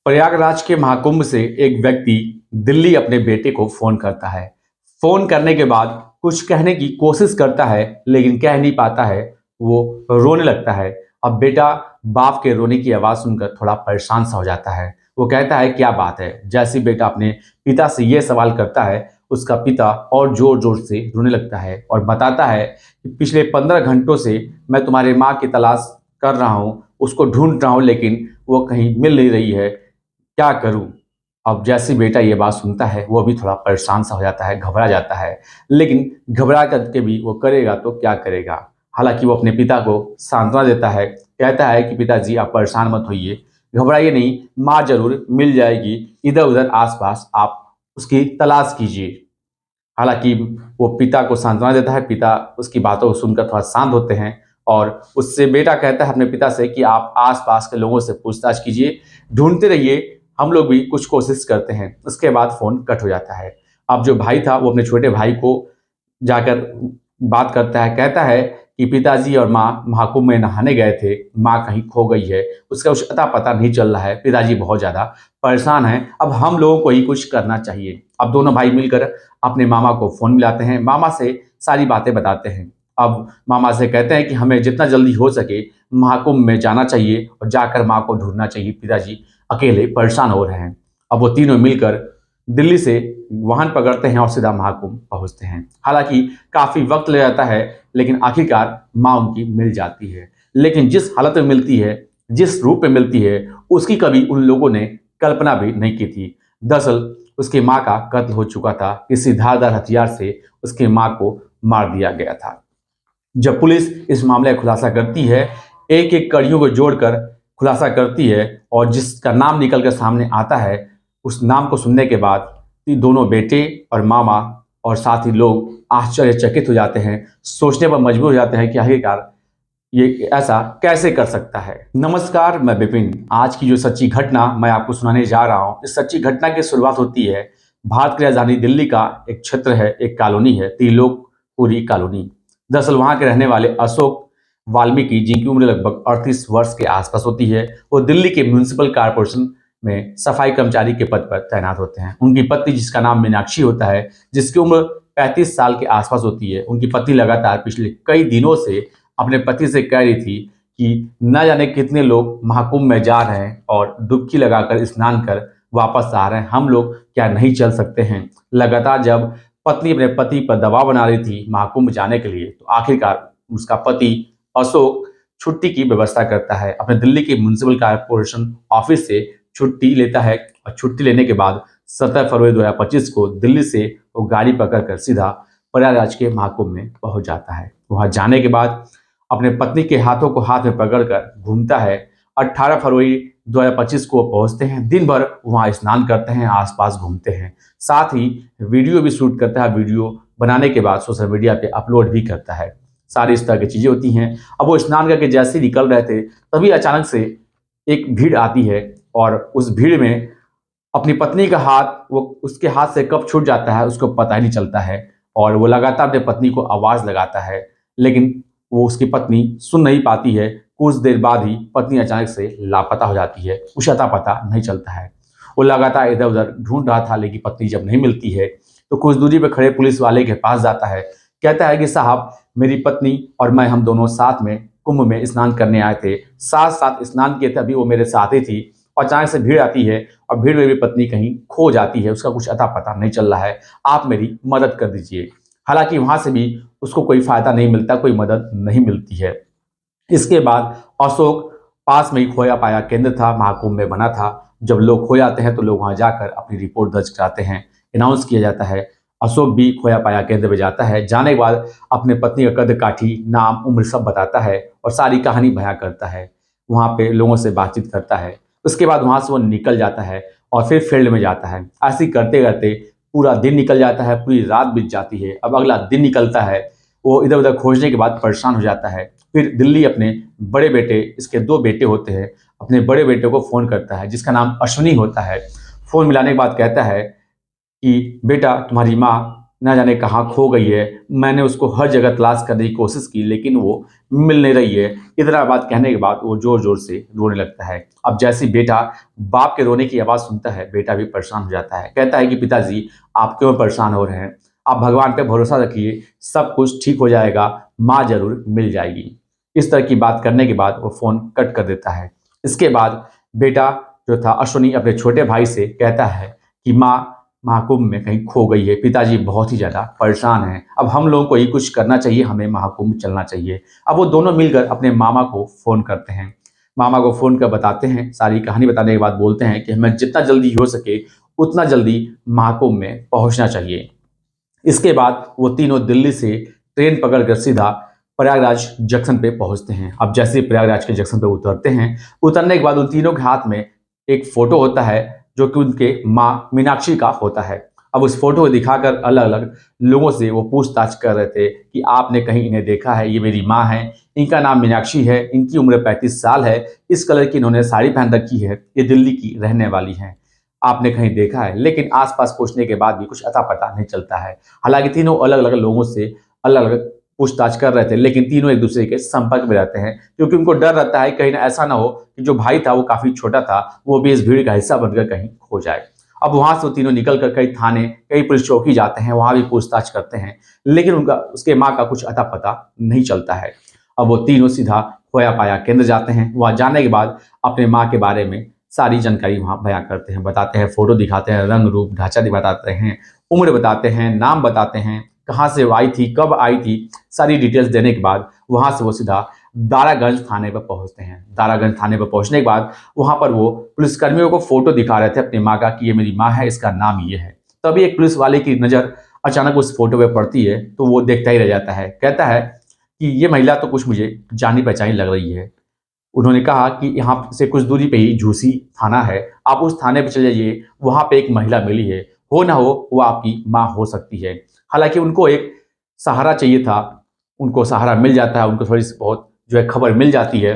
प्रयागराज के महाकुंभ से एक व्यक्ति दिल्ली अपने बेटे को फोन करता है। फोन करने के बाद कुछ कहने की कोशिश करता है लेकिन कह नहीं पाता है। वो रोने लगता है। अब बेटा बाप के रोने की आवाज सुनकर थोड़ा परेशान सा हो जाता है। वो कहता है क्या बात है। जैसे बेटा अपने पिता से ये सवाल करता है, उसका पिता और जोर जोर से रोने लगता है और बताता है कि पिछले 15 घंटों से मैं तुम्हारे माँ की तलाश कर रहा हूँ, उसको ढूंढ रहा हूँ, लेकिन वो कहीं मिल नहीं रही है। क्या करूं? अब जैसे बेटा ये बात सुनता है वो भी थोड़ा परेशान सा हो जाता है, घबरा जाता है। लेकिन घबरा करके भी वो करेगा तो क्या करेगा। हालांकि वो अपने पिता को सांत्वना देता है, कहता है कि पिताजी आप परेशान मत होइए, घबराइए नहीं, माँ जरूर मिल जाएगी, इधर उधर आसपास आप उसकी तलाश कीजिए। हालांकि वो पिता को सांत्वना देता है, पिता उसकी बातों को सुनकर थोड़ा शांत होते हैं और उससे बेटा कहता है अपने पिता से कि आप आसपास के लोगों से पूछताछ कीजिए, ढूंढते रहिए, हम लोग भी कुछ कोशिश करते हैं। उसके बाद फोन कट हो जाता है। अब जो भाई था वो अपने छोटे भाई को जाकर बात करता है, कहता है कि पिताजी और माँ महाकुंभ में नहाने गए थे, माँ कहीं खो गई है, उसका कुछ अता पता नहीं चल रहा है, पिताजी बहुत ज़्यादा परेशान हैं, अब हम लोगों को ही कुछ करना चाहिए। अब दोनों भाई मिलकर अपने मामा को फ़ोन मिलाते हैं, मामा से सारी बातें बताते हैं। अब मामा से कहते हैं कि हमें जितना जल्दी हो सके महाकुंभ में जाना चाहिए और जाकर माँ को ढूंढना चाहिए, पिताजी अकेले परेशान हो रहे हैं। अब वो तीनों मिलकर दिल्ली से वाहन पकड़ते हैं और सीधा महाकुंभ पहुंचते हैं। हालांकि काफ़ी वक्त लग जाता है, लेकिन आखिरकार माँ उनकी मिल जाती है। लेकिन जिस हालत में मिलती है, जिस रूप में मिलती है, उसकी कभी उन लोगों ने कल्पना भी नहीं की थी। दरअसल उसकी माँ का कत्ल हो चुका था, किसी धारदार हथियार से उसकी माँ को मार दिया गया था। जब पुलिस इस मामले का खुलासा करती है, एक एक कड़ियों को जोड़कर खुलासा करती है और जिसका नाम निकल कर सामने आता है, उस नाम को सुनने के बाद ये दोनों बेटे और मामा और साथ ही लोग आश्चर्यचकित हो जाते हैं, सोचने पर मजबूर हो जाते हैं कि आखिरकार ये ऐसा कैसे कर सकता है। नमस्कार, मैं विपिन। आज की जो सच्ची घटना मैं आपको सुनाने जा रहा हूँ, इस सच्ची घटना की शुरुआत होती है भारत की राजधानी दिल्ली का एक क्षेत्र है, एक कॉलोनी है, त्रिलोकपुरी कॉलोनी। दरअसल वहाँ के रहने वाले अशोक वाल्मीकि, जिनकी उम्र लगभग 38 वर्ष के आसपास होती है, वो दिल्ली के म्यूनिसिपल कॉरपोरेशन में सफाई कर्मचारी के पद पर तैनात होते हैं। उनकी पत्नी, जिसका नाम मीनाक्षी होता है, जिसकी उम्र 35 साल के आसपास होती है, उनकी पत्नी लगातार पिछले कई दिनों से अपने पति से कह रही थी कि न जाने कितने लोग महाकुंभ में जा रहे हैं और डुबकी लगाकर स्नान कर वापस आ रहे हैं, हम लोग क्या नहीं चल सकते हैं। लगातार जब पत्नी अपने पति पर दबाव बना रही थी महाकुंभ जाने के लिए, तो आखिरकार उसका पति अशोक छुट्टी की व्यवस्था करता है, अपने दिल्ली के म्यूनिसिपल कॉरपोरेशन ऑफिस से छुट्टी लेता है और छुट्टी लेने के बाद 17 फरवरी 2025 को दिल्ली से वो गाड़ी पकड़कर सीधा प्रयागराज के महाकुंभ में पहुंच जाता है। वहां जाने के बाद अपने पत्नी के हाथों को हाथ में पकड़कर घूमता है। 18 फरवरी 2025 को पहुंचते हैं, दिन भर वहां स्नान करते हैं, आसपास घूमते हैं, साथ ही वीडियो भी शूट करता है। वीडियो बनाने के बाद सोशल मीडिया पे अपलोड भी करता है। सारी इस तरह की चीजें होती हैं। अब वो स्नान करके जैसे ही निकल रहे थे, तभी अचानक से एक भीड़ आती है और उस भीड़ में अपनी पत्नी का हाथ वो उसके हाथ से कब छूट जाता है उसको पता ही नहीं चलता है और वो लगातार अपनी पत्नी को आवाज लगाता है, लेकिन वो उसकी पत्नी सुन नहीं पाती है। कुछ देर बाद ही पत्नी अचानक से लापता हो जाती है, कुछ अता पता नहीं चलता है। वो लगातार इधर उधर ढूंढ रहा था, लेकिन पत्नी जब नहीं मिलती है तो कुछ दूरी पर खड़े पुलिस वाले के पास जाता है, कहता है कि साहब, मेरी पत्नी और मैं, हम दोनों साथ में कुंभ में स्नान करने आए थे, साथ साथ स्नान किए थे, अभी वो मेरे साथ ही थी और अचानक से भीड़ आती है और भीड़ में भी पत्नी कहीं खो जाती है, उसका कुछ अता पता नहीं चल रहा है, आप मेरी मदद कर दीजिए। हालांकि वहां से भी उसको कोई फायदा नहीं मिलता, कोई मदद नहीं मिलती है। इसके बाद अशोक पास में ही खोया पाया केंद्र था, महाकुंभ में बना था। जब लोग खो जाते हैं तो लोग वहां जाकर अपनी रिपोर्ट दर्ज कराते हैं, अनाउंस किया जाता है। अशोक भी खोया पाया केंद्र में जाता है। जाने के बाद अपने पत्नी का कद काठी, नाम, उम्र सब बताता है और सारी कहानी बयां करता है। वहां पे लोगों से बातचीत करता है। उसके बाद वहां से वो निकल जाता है और फिर फील्ड में जाता है। ऐसे ही करते करते पूरा दिन निकल जाता है, पूरी रात बीत जाती है। अब अगला दिन निकलता है, वो इधर उधर खोजने के बाद परेशान हो जाता है। फिर दिल्ली अपने बड़े बेटे, इसके 2 बेटे होते हैं, अपने बड़े बेटे को फ़ोन करता है, जिसका नाम अश्विनी होता है। फ़ोन मिलाने के बाद कहता है कि बेटा, तुम्हारी माँ ना जाने कहाँ खो गई है। मैंने उसको हर जगह तलाश करने की कोशिश की लेकिन वो मिल नहीं रही है। इतना बात कहने के बाद वो ज़ोर-ज़ोर से रोने लगता है। अब जैसे ही बेटा बाप के रोने की आवाज़ सुनता है, बेटा भी परेशान हो जाता है। कहता है कि पिताजी आप क्यों परेशान हो रहे हैं? आप भगवान पे भरोसा रखिए, सब कुछ ठीक हो जाएगा, माँ ज़रूर मिल जाएगी। इस तरह की बात करने के बाद वो फ़ोन कट कर देता है। इसके बाद बेटा जो था अश्विनी अपने छोटे भाई से कहता है कि माँ महाकुंभ में कहीं खो गई है, पिताजी बहुत ही ज़्यादा परेशान हैं। अब हम लोगों को ही कुछ करना चाहिए, हमें महाकुंभ चलना चाहिए। अब वो दोनों मिलकर अपने मामा को फ़ोन करते हैं। मामा को फ़ोन कर बताते हैं, सारी कहानी बताने के बाद बोलते हैं कि हमें जितना जल्दी हो सके, उतना जल्दी महाकुंभ में पहुँचना चाहिए। इसके बाद वो तीनों दिल्ली से ट्रेन पकड़कर सीधा प्रयागराज जंक्शन पे पहुंचते हैं। अब जैसे ही प्रयागराज के जंक्शन पे उतरते हैं, उतरने के बाद उन तीनों के हाथ में एक फ़ोटो होता है, जो कि उनके माँ मीनाक्षी का होता है। अब उस फ़ोटो को दिखाकर अलग-अलग लोगों से वो पूछताछ कर रहे थे कि आपने कहीं इन्हें देखा है? ये मेरी माँ हैं, इनका नाम मीनाक्षी है, इनकी उम्र 35 साल है, इस कलर की इन्होंने साड़ी पहन रखी है, ये दिल्ली की रहने वाली हैं। आपने कहीं देखा है? लेकिन आस-पास पूछने के बाद भी कुछ अता-पता नहीं चलता है। हालाँकि तीनों अलग-अलग लोगों से अलग-अलग पूछताछ कर रहे थे, लेकिन तीनों एक-दूसरे के संपर्क में रहते हैं, क्योंकि उनको डर रहता है कहीं ऐसा ना हो कि जो भाई था वो काफ़ी छोटा था, वो भी इस भीड़ का हिस्सा बनकर कहीं खो जाए। अब वहाँ से वो तीनों निकल कर कई थाने, कई पुलिस चौकी जाते हैं, वहाँ भी पूछताछ करते हैं, लेकिन उनका उसके माँ का कुछ अता-पता नहीं चलता है। अब वो तीनों सीधा खोया-पाया केंद्र जाते हैं, वहाँ जाने के बाद अपने माँ के बारे में सारी जानकारी वहाँ बयाँ करते हैं, बताते हैं, फ़ोटो दिखाते हैं, रंग, रूप, ढाँचा बताते हैं, उम्र बताते हैं, नाम बताते हैं, कहाँ से वो आई थी, कब आई थी, सारी डिटेल्स देने के बाद वहाँ से वो सीधा दारागंज थाने पर पहुँचते हैं। दारागंज थाने पर पहुँचने के बाद वहाँ पर वो पुलिसकर्मियों को फ़ोटो दिखा रहे थे अपनी माँ का कि ये मेरी माँ है, इसका नाम ये है। तभी एक पुलिस वाले की नज़र अचानक उस फ़ोटो पे पड़ती है, तो वो देखता ही रह जाता है। कहता है कि ये महिला तो कुछ मुझे जानी-पहचानी लग रही है। उन्होंने कहा कि यहाँ से कुछ दूरी पे ही झूसी थाना है, आप उस थाने पे चले जाइए, वहाँ पे एक महिला मिली है, हो ना हो वो आपकी माँ हो सकती है। हालाँकि उनको एक सहारा चाहिए था, उनको सहारा मिल जाता है, उनको थोड़ी-सी बहुत जो है खबर मिल जाती है।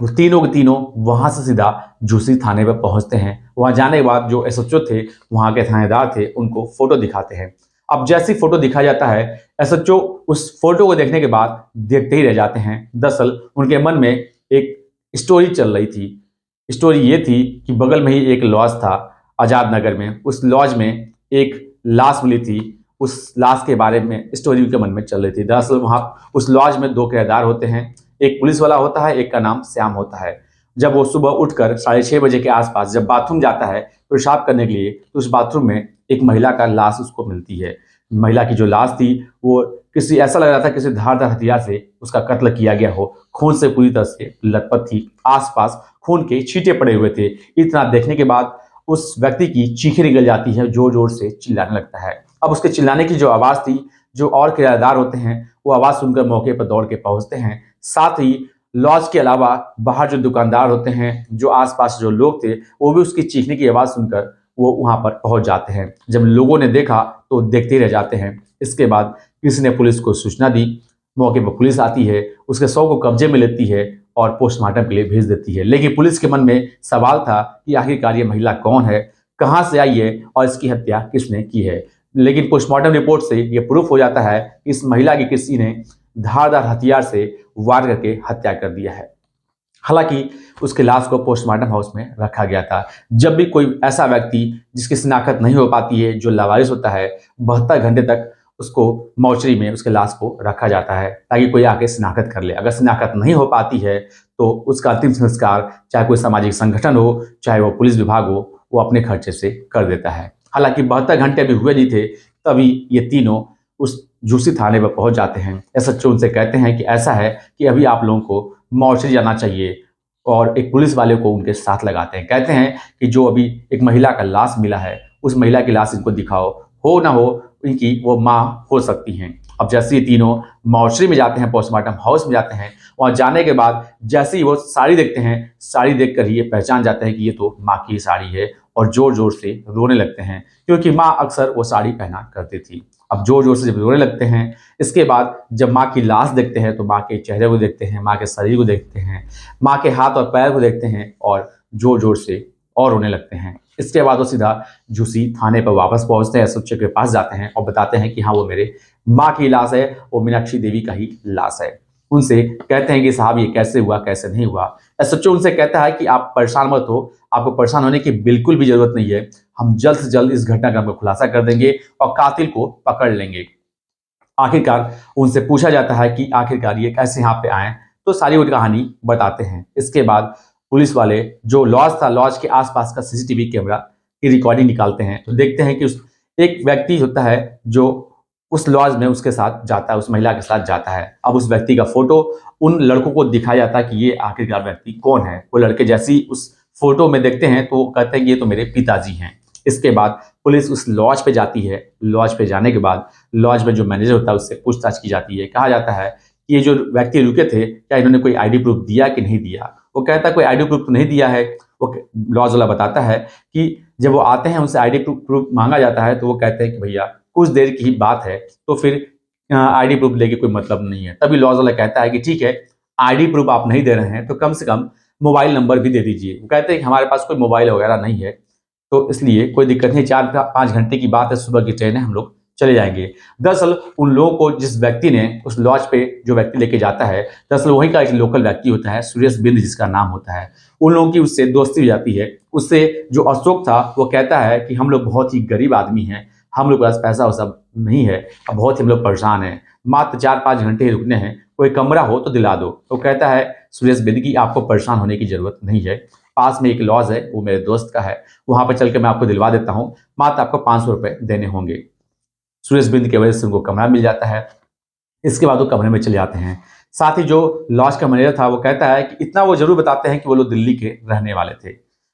वो तीनों के तीनों वहाँ से सीधा झूसी थाने पे पहुँचते हैं। वहाँ जाने के बाद जो एसएचओ थे, वहाँ के थानेदार थे, उनको फ़ोटो दिखाते हैं। अब जैसे ही फ़ोटो दिखाया जाता है, एसएचओ उस फ़ोटो को देखने के बाद देखते ही रह जाते हैं। दरअसल उनके मन में एक स्टोरी चल रही थी। स्टोरी ये थी कि बगल में ही एक लॉज था, आज़ाद नगर में। उस लॉज में एक लाश मिली थी। उस लाश के बारे में स्टोरी उनके मन में चल रही थी। दरअसल वहाँ उस लॉज में 2 किराएदार होते हैं। एक पुलिस वाला होता है, एक का नाम श्याम होता है। जब वो सुबह उठकर 6:30 बजे के आसपास जब बाथरूम जाता है पेशाब करने के लिए, तो उस बाथरूम में एक महिला का लाश उसको मिलती है। महिला की जो लाश थी, वो किसी ऐसा लग रहा था किसी धारदार हथियार से उसका कत्ल किया गया हो। खून से पूरी तरह से लथपथ थी। आस-पास खून के छींटे पड़े हुए थे। इतना देखने के बाद उस व्यक्ति की चीखें निकल जाती हैं, ज़ोर-ज़ोर से चिल्लाने लगता है। अब उसके चिल्लाने की जो आवाज़ थी, जो और किराएदार होते हैं, वो आवाज़ सुनकर मौके पर दौड़ के पहुँचते हैं। साथ ही लॉज के अलावा बाहर जो दुकानदार होते हैं, जो आस-पास जो लोग थे, वो भी उसकी चीखने की आवाज़ सुनकर वो वहाँ पर पहुँच जाते हैं। जब लोगों ने देखा, तो देखते ही रह जाते हैं। इसके बाद किसी ने पुलिस को सूचना दी, मौके पर पुलिस आती है, उसके शव को कब्जे में लेती है और पोस्टमार्टम के लिए भेज देती है। लेकिन पुलिस के मन में सवाल था कि आखिरकार ये महिला कौन है, कहाँ से आई है और इसकी हत्या किसने की है। लेकिन पोस्टमार्टम रिपोर्ट से ये प्रूफ हो जाता है कि इस महिला की किसी ने धारदार हथियार से वार करके हत्या कर दिया है। हालाँकि उसके लाश को पोस्टमार्टम हाउस में रखा गया था। जब भी कोई ऐसा व्यक्ति जिसकी शिनाख्त नहीं हो पाती है, जो लावारिस होता है, 72 घंटे तक उसको मोर्चरी में उसके लाश को रखा जाता है, ताकि कोई आके शिनाख्त कर ले। अगर शिनाख्त नहीं हो पाती है, तो उसका अंतिम संस्कार चाहे कोई सामाजिक संगठन हो, चाहे वो पुलिस विभाग हो, वो अपने खर्चे से कर देता है। हालाँकि 72 घंटे अभी हुए नहीं थे, तभी ये तीनों उस झूसी थाने पर पहुँच जाते हैं। एसएचओ उनसे कहते हैं कि ऐसा है कि अभी आप लोगों को मोर्चरी जाना चाहिए और एक पुलिस वाले को उनके साथ लगाते हैं। कहते हैं कि जो अभी एक महिला का लाश मिला है, उस महिला की लाश इनको दिखाओ, हो ना हो इनकी वो माँ हो सकती हैं। अब जैसे ही तीनों मोर्चरी में जाते हैं, पोस्टमार्टम हाउस में जाते हैं, वहाँ जाने के बाद जैसे ही वो साड़ी देखते हैं, साड़ी देखकर ही ये पहचान जाते हैं कि ये तो माँ की साड़ी है और ज़ोर-ज़ोर से रोने लगते हैं, क्योंकि माँ अक्सर वो साड़ी पहना करती थी। अब ज़ोर-ज़ोर से जब रोने लगते हैं, इसके बाद जब माँ की लाश देखते हैं, तो माँ के चेहरे को देखते हैं, माँ के शरीर को देखते हैं, माँ के हाथ और पैर को देखते हैं और ज़ोर-ज़ोर से और रोने लगते हैं। इसके बाद वो सीधा झूसी थाने पर वापस पहुंचते हैं, एसएचओ के पास जाते हैं और बताते हैं कि हाँ, वो मेरे माँ की लाश है, वो मीनाक्षी देवी का ही लाश है। उनसे कहते हैं कि साहब ये कैसे हुआ, कैसे नहीं हुआ। एसएचओ उनसे कहता है कि आप परेशान मत हो, आपको परेशान होने की बिल्कुल भी जरूरत नहीं है। हम जल्द से जल्द इस घटनाक्रम को खुलासा कर देंगे और कातिल को पकड़ लेंगे। आखिरकार उनसे पूछा जाता है कि आखिरकार ये कैसे यहाँ पे आए, तो सारी वो कहानी बताते हैं। इसके बाद पुलिस वाले जो लॉज था, लॉज के आसपास का सीसीटीवी कैमरा की रिकॉर्डिंग निकालते हैं, तो देखते हैं कि उस एक व्यक्ति होता है जो उस लॉज में उसके साथ जाता है, उस महिला के साथ जाता है। अब उस व्यक्ति का फोटो उन लड़कों को दिखाया जाता है कि ये आखिरकार व्यक्ति कौन है। वो लड़के जैसे ही उस फोटो में देखते हैं तो कहते हैं कि ये तो मेरे पिताजी हैं। इसके बाद पुलिस उस लॉज पे जाती है। लॉज पे जाने के बाद लॉज में जो मैनेजर होता है उससे पूछताछ की जाती है। कहा जाता है कि ये जो व्यक्ति रुके थे, क्या इन्होंने कोई आईडी प्रूफ दिया कि नहीं दिया। वो कहता है कोई आईडी प्रूफ तो नहीं दिया है। वो लॉज वाला बताता है कि जब वो आते हैं उनसे आईडी प्रूफ मांगा जाता है तो वो कहते हैं कि भैया कुछ देर की ही बात है, तो फिर आईडी प्रूफ लेके कोई मतलब नहीं है। तभी लॉज वाला कहता है कि ठीक है, आईडी प्रूफ आप नहीं दे रहे हैं तो कम से कम मोबाइल नंबर भी दे दीजिए। वो कहते हैं कि हमारे पास कोई मोबाइल वगैरह नहीं है, तो इसलिए कोई दिक्कत नहीं, 4-5 घंटे की बात है, सुबह की ट्रेन है, हम लोग चले जाएंगे। दरअसल उन लोगों को जिस व्यक्ति ने उस लॉज पे जो व्यक्ति लेके जाता है, दरअसल वहीं का एक लोकल व्यक्ति होता है, सुरेश बिंद जिसका नाम होता है। उन लोगों की उससे दोस्ती हो जाती है। उससे जो अशोक था वो कहता है कि हम लोग बहुत ही गरीब आदमी हैं, हम लोग के पास पैसा वो सब नहीं है, अब बहुत ही हम लोग परेशान हैं, मात्र 4-5 घंटे ही रुकने हैं, कोई कमरा हो तो दिला दो। तो कहता है सुरेश बिंद की आपको परेशान होने की जरूरत नहीं है, पास में एक लॉज है, वो मेरे दोस्त का है, वहां पर चल के मैं आपको दिलवा देता हूँ, मात्र आपको 500 रुपये देने होंगे। सुरेश बिंद की वजह से उनको कमरा मिल जाता है। इसके बाद वो कमरे में चले जाते हैं। साथ ही जो लॉज का मैनेजर था वो कहता है कि इतना वो जरूर बताते हैं कि वो लोग दिल्ली के रहने वाले थे।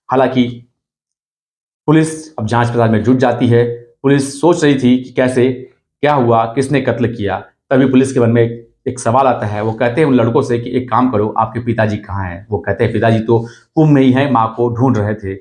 हालांकि पुलिस अब जांच पड़ताल में जुट जाती है। पुलिस सोच रही थी कि कैसे, क्या हुआ, किसने कत्ल किया। तभी पुलिस के मन में एक सवाल आता है। वो कहते हैं उन लड़कों से कि एक काम करो, आपके पिताजी कहाँ हैं। वो कहते हैं पिताजी तो कुंभ में ही हैं, माँ को ढूंढ रहे थे।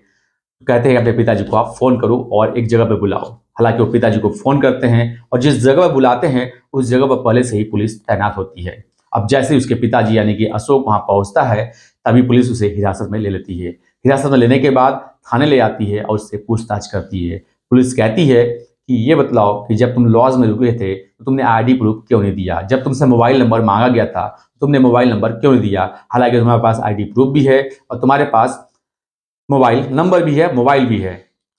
कहते हैं अपने पिताजी को आप फोन करो और एक जगह पे बुलाओ। हालांकि वो पिताजी को फोन करते हैं और जिस जगह पर बुलाते हैं उस जगह पर पहले से ही पुलिस तैनात होती है। अब जैसे ही उसके पिताजी यानी कि अशोक वहां पहुंचता है, तभी पुलिस उसे हिरासत में ले लेती है। हिरासत में लेने के बाद थाने ले आती है और उससे पूछताछ करती है। पुलिस कहती है कि ये बतलाओ कि जब तुम लॉज में रुके थे तो तुमने आईडी प्रूफ क्यों नहीं दिया, जब तुमसे मोबाइल नंबर मांगा गया था तो तुमने मोबाइल नंबर क्यों नहीं दिया। हालांकि तुम्हारे पास आईडी प्रूफ भी है और तुम्हारे पास मोबाइल नंबर भी है, मोबाइल भी है।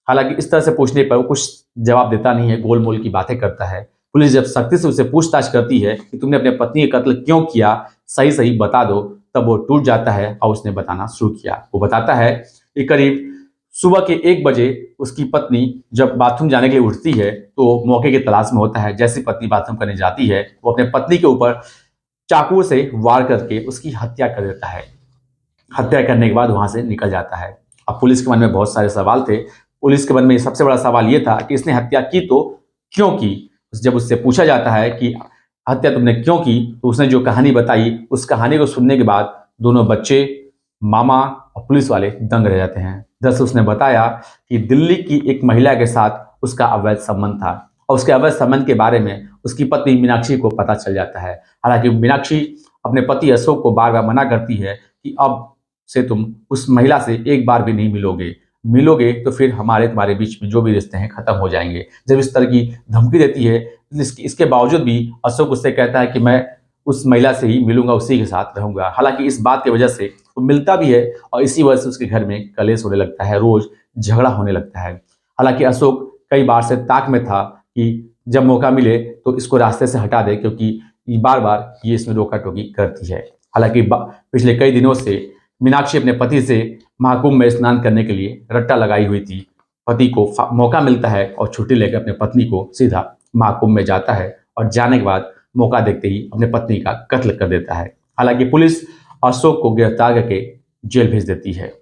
हालांकि इस तरह से पूछने पर वो कुछ जवाब देता नहीं है, गोल मोल की बातें करता है। पुलिस जब सख्ती से उसे पूछताछ करती है कि तुमने अपने पत्नी का कत्ल क्यों किया, सही सही बता दो, तब वो टूट जाता है और उसने बताना शुरू किया। वो बताता है कि करीब सुबह के 1 बजे उसकी पत्नी जब बाथरूम जाने के लिए उठती है तो मौके की तलाश में होता है। जैसी पत्नी बाथरूम करने जाती है वो अपने पत्नी के ऊपर चाकू से वार करके उसकी हत्या कर देता है। हत्या करने के बाद वहां से निकल जाता है। अब पुलिस के मन में बहुत सारे सवाल थे। पुलिस के मन में सबसे बड़ा सवाल ये था कि इसने हत्या की तो क्यों की। जब उससे पूछा जाता है कि हत्या तुमने क्यों की, तो उसने जो कहानी बताई, उस कहानी को सुनने के बाद दोनों बच्चे, मामा और पुलिस वाले दंग रह जाते हैं। दरअसल उसने बताया कि दिल्ली की एक महिला के साथ उसका अवैध संबंध था और उसके अवैध संबंध के बारे में उसकी पत्नी मीनाक्षी को पता चल जाता है। हालांकि मीनाक्षी अपने पति अशोक को बार बार मना करती है कि अब से तुम उस महिला से एक बार भी नहीं मिलोगे तो फिर हमारे तुम्हारे बीच में जो भी रिश्ते हैं खत्म हो जाएंगे। जब इस तरह की धमकी देती है, इसके बावजूद भी अशोक उससे कहता है कि मैं उस महिला से ही मिलूंगा, उसी के साथ रहूंगा। हालांकि इस बात की वजह से वो मिलता भी है और इसी वजह से उसके घर में कलेश होने लगता है, रोज झगड़ा होने लगता है। हालांकि अशोक कई बार से ताक में था कि जब मौका मिले तो इसको रास्ते से हटा दे, क्योंकि बार बार ये इसमें रोका टोकी करती है। हालांकि पिछले कई दिनों से मीनाक्षी अपने पति से महाकुंभ में स्नान करने के लिए रट्टा लगाई हुई थी। पति को मौका मिलता है और छुट्टी लेकर अपने पत्नी को सीधा महाकुंभ में जाता है और जाने के बाद मौका देखते ही अपने पत्नी का कत्ल कर देता है। हालांकि पुलिस अशोक को गिरफ्तार करके जेल भेज देती है।